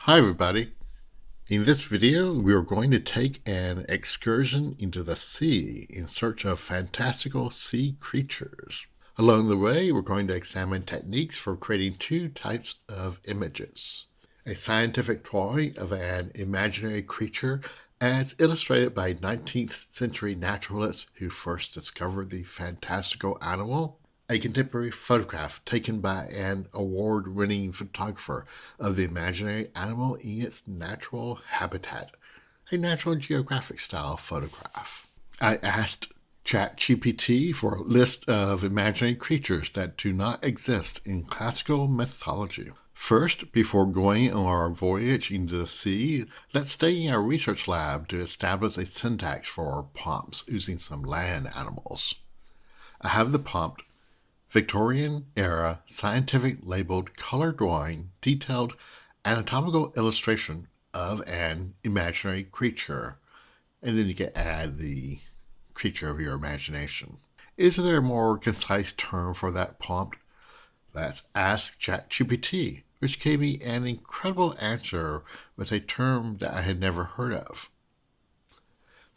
Hi everybody. In this video, we are going to take an excursion into the sea in search of fantastical sea creatures. Along the way, we're going to examine techniques for creating two types of images. A scientific drawing of an imaginary creature as illustrated by 19th century naturalists who first discovered the fantastical animal. A contemporary photograph taken by an award-winning photographer of the imaginary animal in its natural habitat, a National Geographic style photograph. I asked ChatGPT for a list of imaginary creatures that do not exist in classical mythology. First, before going on our voyage into the sea, let's stay in our research lab to establish a syntax for our prompts using some land animals. I have the prompt Victorian era scientific labeled color drawing detailed anatomical illustration of an imaginary creature. And then you can add the creature of your imagination. Is there a more concise term for that prompt? Let's ask ChatGPT, which gave me an incredible answer with a term that I had never heard of.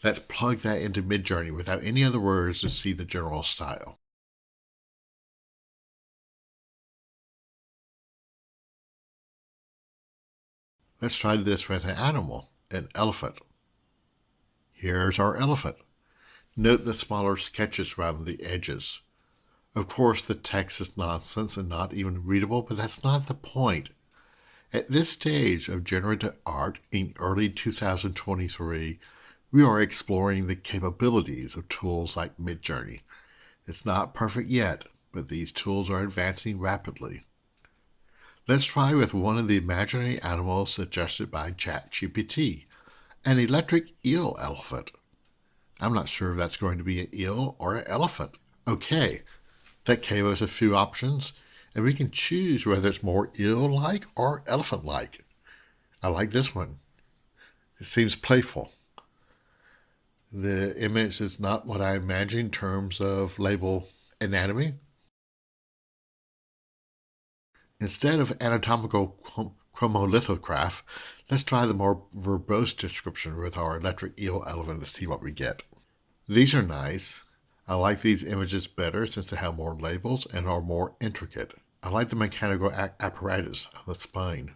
Let's plug that into Midjourney without any other words to see the general style. Let's try this with an animal, an elephant. Here's our elephant. Note the smaller sketches around the edges. Of course, the text is nonsense and not even readable, but that's not the point. At this stage of generative art in early 2023, we are exploring the capabilities of tools like Midjourney. It's not perfect yet, but these tools are advancing rapidly. Let's try with one of the imaginary animals suggested by ChatGPT, an electric eel elephant. I'm not sure if that's going to be an eel or an elephant. Okay, that gave us a few options, and we can choose whether it's more eel-like or elephant-like. I like this one. It seems playful. The image is not what I imagine in terms of label anatomy. Instead of anatomical chromolithograph, let's try the more verbose description with our electric eel elephant to see what we get. These are nice. I like these images better since they have more labels and are more intricate. I like the mechanical apparatus on the spine.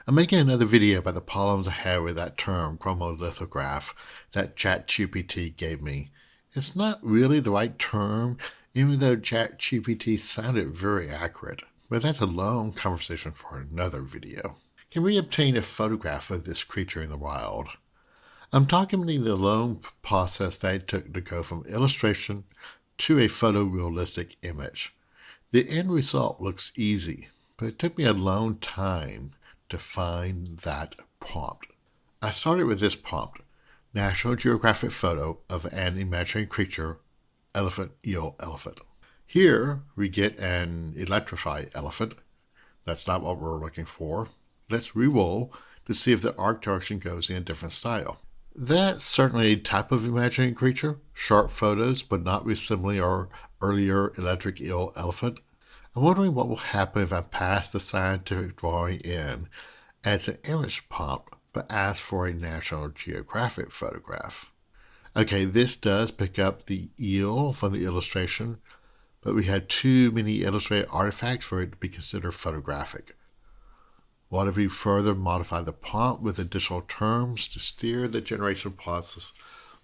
I'm making another video about the problems I have with that term, chromolithograph, that ChatGPT gave me. It's not really the right term, even though ChatGPT sounded very accurate. But that's a long conversation for another video. Can we obtain a photograph of this creature in the wild? I'm documenting the long process that it took to go from illustration to a photorealistic image. The end result looks easy, but it took me a long time to find that prompt. I started with this prompt, National Geographic photo of an imaginary creature, elephant, eel, elephant. Here we get an electrified elephant. That's not what we're looking for. Let's re-roll to see if the art direction goes in a different style. That's certainly a type of imaginary creature, sharp photos, but not resembling our earlier electric eel elephant. I'm wondering what will happen if I pass the scientific drawing in as an image prompt, but ask for a National Geographic photograph. Okay, this does pick up the eel from the illustration, but we had too many illustrated artifacts for it to be considered photographic. What if we further modify the prompt with additional terms to steer the generation process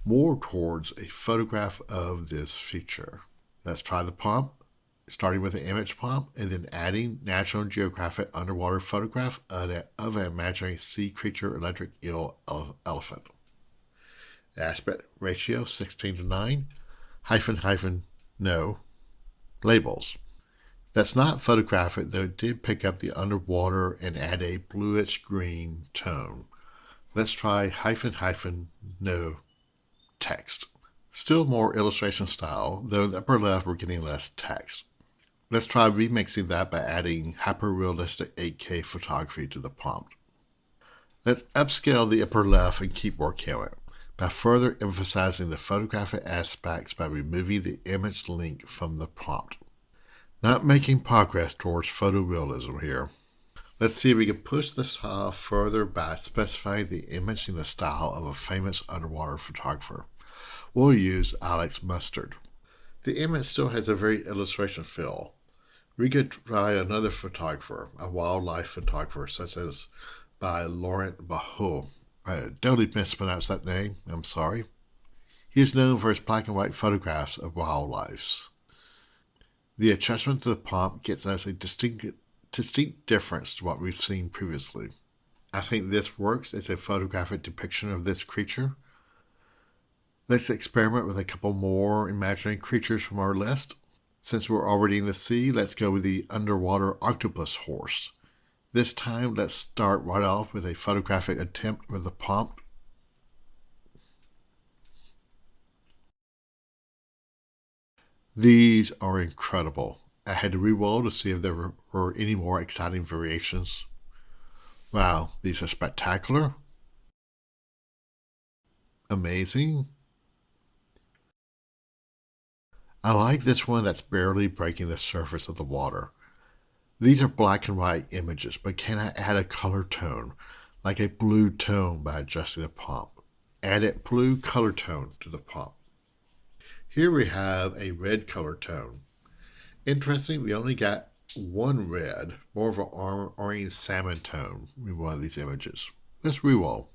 more towards a photograph of this feature? Let's try the prompt, starting with the image prompt and then adding National Geographic underwater photograph of an imaginary sea creature electric eel elephant. Aspect ratio 16:9, no, labels. That's not photographic, though it did pick up the underwater and add a bluish green tone. Let's try no text. Still more illustration style, though in the upper left we're getting less text. Let's try remixing that by adding hyper-realistic 8K photography to the prompt. Let's upscale the upper left and keep working on it by further emphasizing the photographic aspects by removing the image link from the prompt. Not making progress towards photorealism here. Let's see if we can push this further by specifying the image in the style of a famous underwater photographer. We'll use Alex Mustard. The image still has a very illustration feel. We could try another photographer, a wildlife photographer, such as by Laurent Bahu. I totally mispronounced that name. I'm sorry. He is known for his black and white photographs of wildlife. The adjustment to the prompt gets us a distinct difference to what we've seen previously. I think this works as a photographic depiction of this creature. Let's experiment with a couple more imaginary creatures from our list. Since we're already in the sea, let's go with the underwater octopus horse. This time, let's start right off with a photographic attempt with the prompt. These are incredible. I had to re-roll to see if there were any more exciting variations. Wow, these are spectacular. Amazing. I like this one that's barely breaking the surface of the water. These are black and white images, but can I add a color tone, like a blue tone by adjusting the prompt? Add a blue color tone to the prompt. Here we have a red color tone. Interesting, we only got one red, more of an orange salmon tone in one of these images. Let's reroll.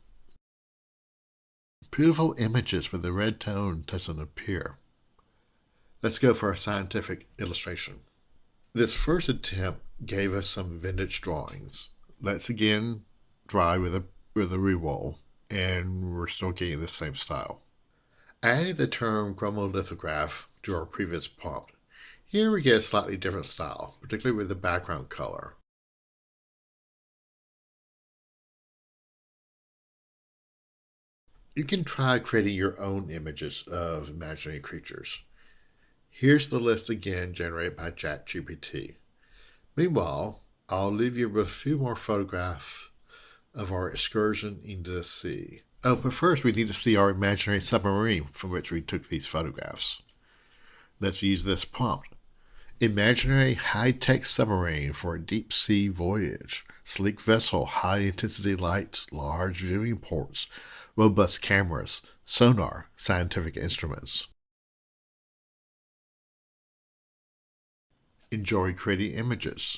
Beautiful images, but the red tone doesn't appear. Let's go for a scientific illustration. This first attempt gave us some vintage drawings. Let's again try with a reroll, and we're still getting the same style. I added the term chromolithograph to our previous prompt. Here we get a slightly different style, particularly with the background color. You can try creating your own images of imaginary creatures. Here's the list again generated by ChatGPT. Meanwhile, I'll leave you with a few more photographs of our excursion into the sea. Oh, but first we need to see our imaginary submarine from which we took these photographs. Let's use this prompt. Imaginary high-tech submarine for a deep-sea voyage. Sleek vessel, high-intensity lights, large viewing ports, robust cameras, sonar, scientific instruments. Enjoy creating images.